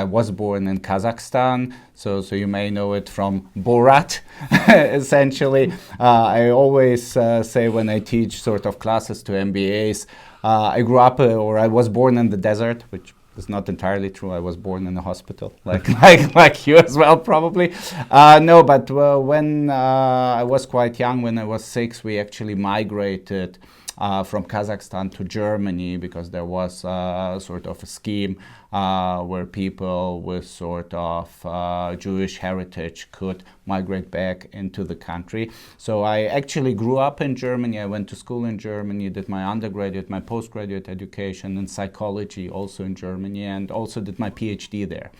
I was born in Kazakhstan, so you may know it from Borat, essentially. I always say when I teach sort of classes to MBAs, I grew up or I was born in the desert, which is not entirely true. I was born in a hospital, like you as well, probably. No, but when I was quite young, when I was 6, we actually migrated from Kazakhstan to Germany because there was sort of a scheme where people with sort of Jewish heritage could migrate back into the country. So I actually grew up in Germany. I went to school in Germany, did my undergraduate, my postgraduate education in psychology also in Germany, and also did my PhD there.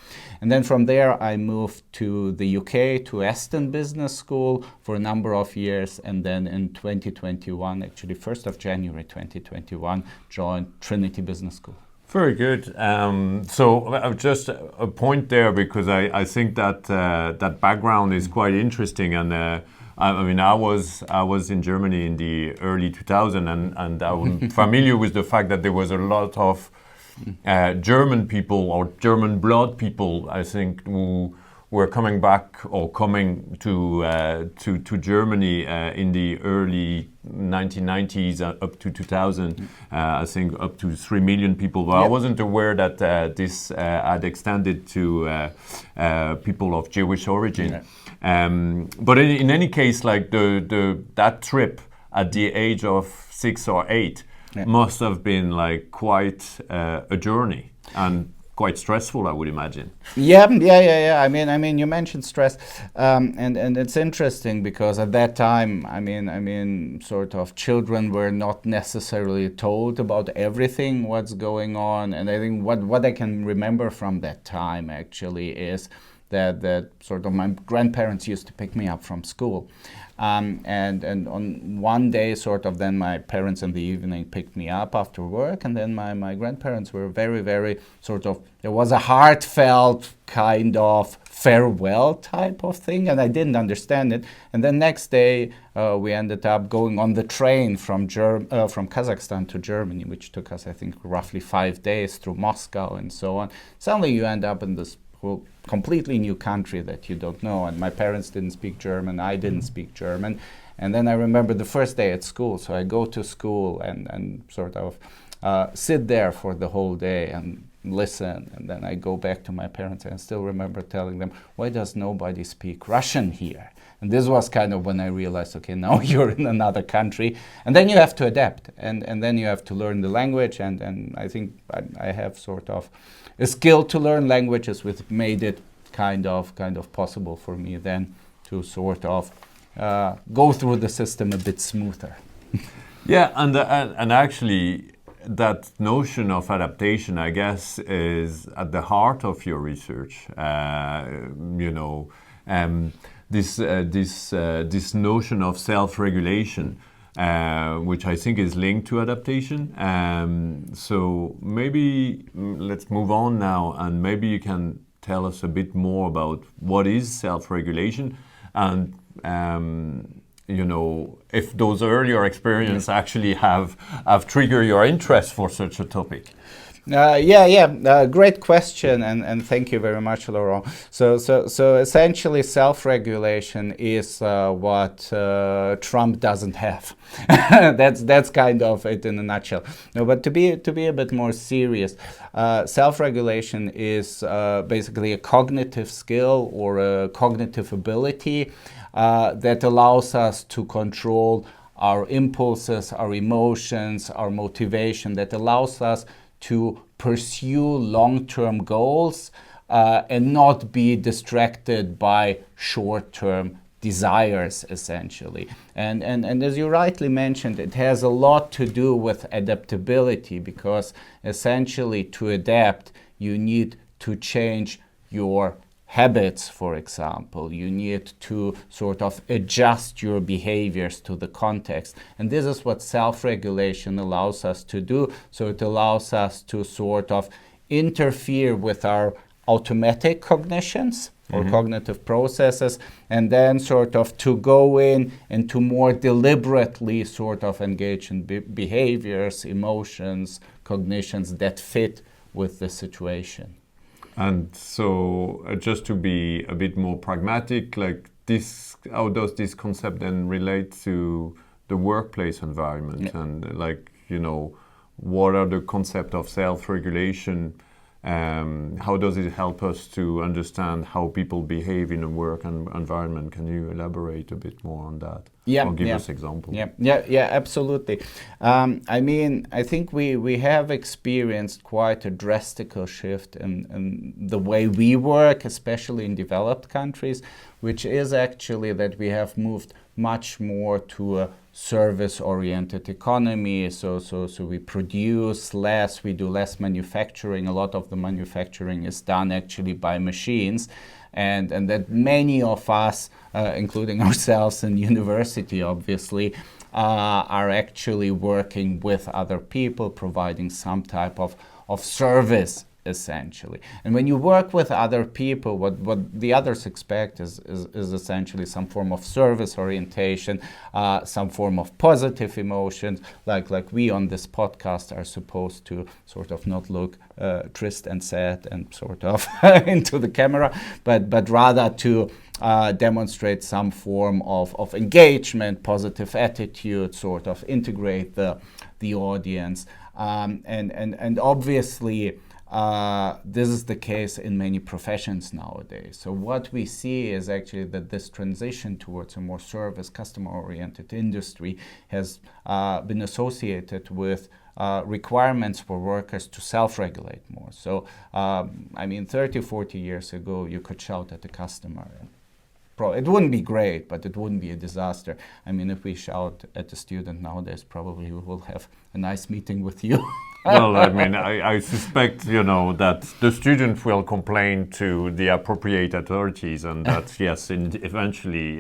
And then from there I moved to the UK, to Aston Business School for a number of years, and then in 2021, actually 1st of January 2021, joined Trinity Business School. Very good. So just a point there, because I think that that background is quite interesting, and I mean I was in Germany in the early 2000s, and I'm familiar with the fact that there was a lot of German people or German blood people, I think, who were coming back or coming to Germany in the early 1990s up to 2000. I think up to 3 million people. But I wasn't aware that this had extended to people of Jewish origin. But in any case, like that trip at the age of 6 or 8 must have been like quite a journey, and quite stressful, I would imagine. Yeah. I mean, you mentioned stress, and it's interesting because at that time, I mean, sort of children were not necessarily told about everything what's going on, and I think what I can remember from that time actually is that sort of my grandparents used to pick me up from school. And on one day, sort of, then my parents in the evening picked me up after work, and then my grandparents were very, very sort of, there was a heartfelt kind of farewell type of thing, and I didn't understand it. And then next day, we ended up going on the train from Kazakhstan to Germany, which took us, I think, roughly 5 days through Moscow and so on. Suddenly you end up in this completely new country that you don't know, and my parents didn't speak German, I didn't speak German. And then I remember the first day at school, so I go to school and sort of sit there for the whole day and listen, and then I go back to my parents, and I still remember telling them, why does nobody speak Russian here? And this was kind of when I realized, okay, now you're in another country, and then you have to adapt, and then you have to learn the language, and I think I have sort of a skill to learn languages, which made it kind of possible for me then to sort of go through the system a bit smoother. Yeah, and actually that notion of adaptation, I guess, is at the heart of your research. This notion of self-regulation, which I think is linked to adaptation. So maybe let's move on now, and maybe you can tell us a bit more about what is self-regulation, and if those earlier experiences actually have triggered your interest for such a topic. Great question, and thank you very much, Laurent. So essentially, self-regulation is what Trump doesn't have. That's kind of it in a nutshell. No, but to be a bit more serious, self-regulation is basically a cognitive skill or a cognitive ability that allows us to control our impulses, our emotions, our motivation, that allows us to pursue long-term goals and not be distracted by short-term desires, essentially. And as you rightly mentioned, it has a lot to do with adaptability, because essentially to adapt, you need to change your habits, for example. You need to sort of adjust your behaviors to the context. And this is what self-regulation allows us to do. So it allows us to sort of interfere with our automatic cognitions or cognitive processes, and then sort of to go in and to more deliberately sort of engage in behaviors, emotions, cognitions that fit with the situation. And so, just to be a bit more pragmatic, like this, how does this concept then relate to the workplace environment? Yeah. And like, what are the concept of self-regulation? How does it help us to understand how people behave in a work environment? Can you elaborate a bit more on that? Yeah, or give us examples? Yeah, absolutely. I mean, I think we have experienced quite a drastic shift in the way we work, especially in developed countries, which is actually that we have moved much more to a service-oriented economy. So we produce less, we do less manufacturing. A lot of the manufacturing is done actually by machines. And that many of us, including ourselves in university, obviously, are actually working with other people, providing some type of service, essentially. And when you work with other people, what the others expect is essentially some form of service orientation, some form of positive emotions, like we on this podcast are supposed to sort of not look trist and sad and sort of into the camera, but rather to demonstrate some form of engagement, positive attitude, sort of integrate the audience. And obviously, this is the case in many professions nowadays. So what we see is actually that this transition towards a more service, customer-oriented industry has been associated with requirements for workers to self-regulate more. So, 30, 40 years ago, you could shout at the customer. It wouldn't be great, but it wouldn't be a disaster. I mean, if we shout at the student nowadays, probably we will have a nice meeting with you. Well, I suspect, that the student will complain to the appropriate authorities, and that yes, eventually,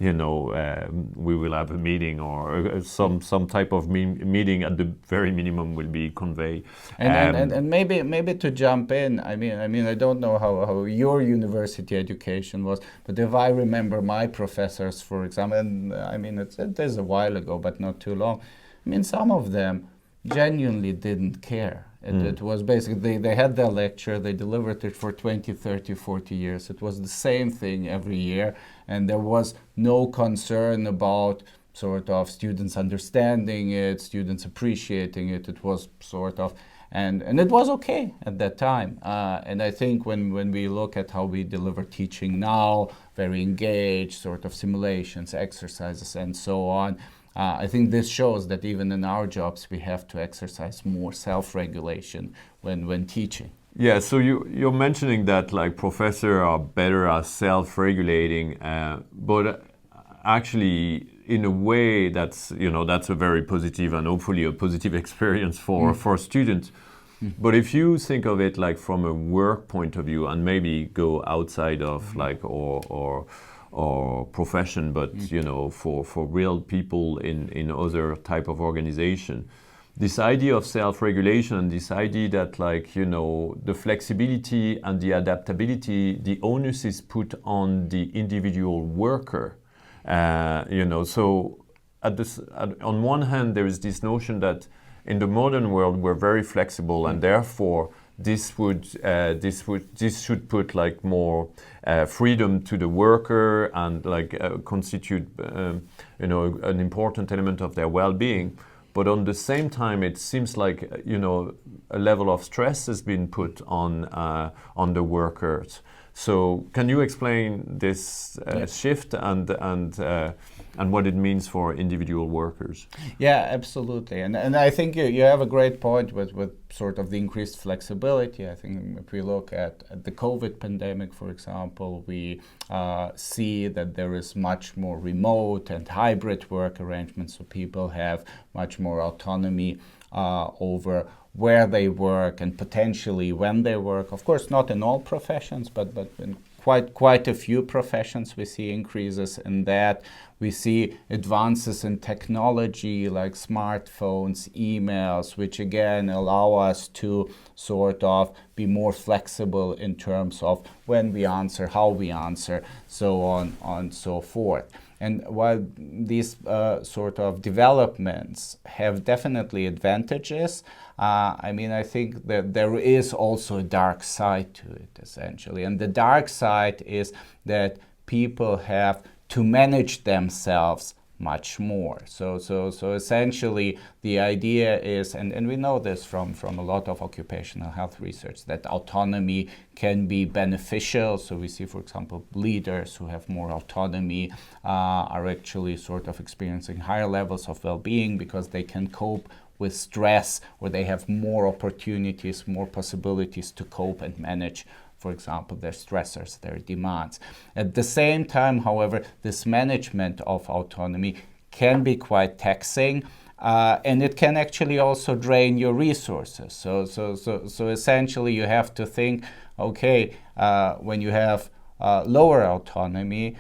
we will have a meeting or some type of meeting at the very minimum will be conveyed. And maybe to jump in, I mean, I don't know how your university education was, but if I remember my professors, for example, and I mean, it is a while ago, but not too long. I mean, some of them genuinely didn't care. It was basically, they had their lecture, they delivered it for 20, 30, 40 years. It was the same thing every year, and there was no concern about sort of students understanding it, students appreciating it. It was sort of, and it was okay at that time. And I think when we look at how we deliver teaching now, very engaged, sort of simulations, exercises, and so on, I think this shows that even in our jobs, we have to exercise more self-regulation when teaching. Yeah, so you're mentioning that like professors are better at self-regulating, but actually in a way that's a very positive and hopefully a positive experience for students. But if you think of it like from a work point of view and maybe go outside of like or profession, but for real people in other type of organization, this idea of self-regulation, this idea that like the flexibility and the adaptability, the onus is put on the individual worker. So on one hand there is this notion that in the modern world we're very flexible, and therefore this should put like more freedom to the worker and like constitute an important element of their well-being. But on the same time, it seems like a level of stress has been put on the workers. So can you explain this shift and what it means for individual workers? Yeah, absolutely. And I think you have a great point with sort of the increased flexibility. I think if we look at the COVID pandemic, for example, we see that there is much more remote and hybrid work arrangements, so people have much more autonomy over where they work and potentially when they work. Of course, not in all professions, but in quite a few professions we see increases in that, We see advances in technology like smartphones, emails, which again allow us to sort of be more flexible in terms of when we answer, how we answer, so on and so forth. And while these sort of developments have definitely advantages, I think that there is also a dark side to it, essentially. And the dark side is that people have to manage themselves much more. So essentially the idea is, and we know this from a lot of occupational health research, that autonomy can be beneficial. So we see, for example, leaders who have more autonomy are actually sort of experiencing higher levels of well-being because they can cope with stress, or they have more opportunities, more possibilities to cope and manage, for example, their stressors, their demands. At the same time, however, this management of autonomy can be quite taxing, and it can actually also drain your resources. So essentially, you have to think, okay, when you have lower autonomy,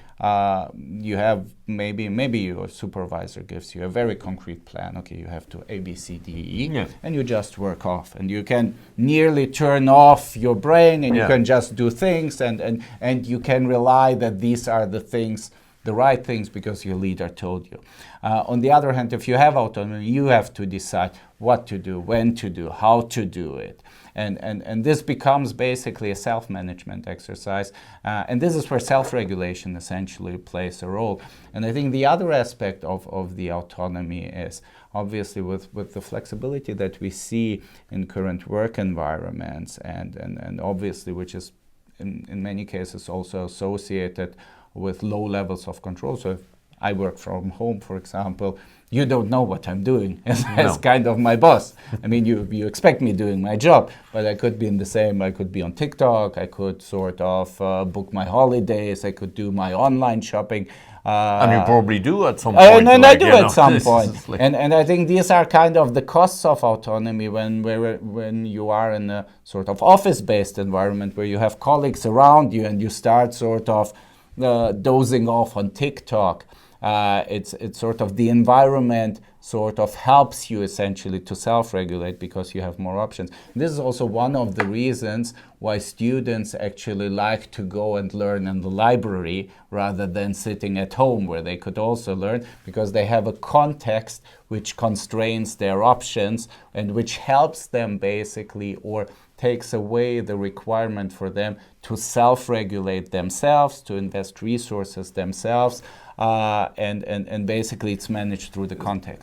you have maybe your supervisor gives you a very concrete plan. Okay, you have to A, B, C, D, E, Yeah. and you just work off, and you can nearly turn off your brain, and you can just do things, and you can rely that these are the things, the right things, because your leader told you. On the other hand, if you have autonomy, you have to decide what to do, when to do, how to do it. And this becomes basically a self-management exercise. And this is where self-regulation essentially plays a role. And I think the other aspect of the autonomy is obviously with the flexibility that we see in current work environments, and obviously which is in many cases also associated with low levels of control. So if I work from home, for example, you don't know what I'm doing as kind of my boss. I mean, you expect me doing my job, but I could be I could be on TikTok, I could sort of book my holidays, I could do my online shopping. And you probably do at some point. And I do at some point. And I think these are kind of the costs of autonomy when you are in a sort of office-based environment where you have colleagues around you and you start sort of dozing off on TikTok. It's sort of the environment sort of helps you essentially to self-regulate because you have more options. This is also one of the reasons why students actually like to go and learn in the library rather than sitting at home, where they could also learn, because they have a context which constrains their options and which helps them basically, or takes away the requirement for them to self-regulate themselves, to invest resources themselves, and basically it's managed through the context.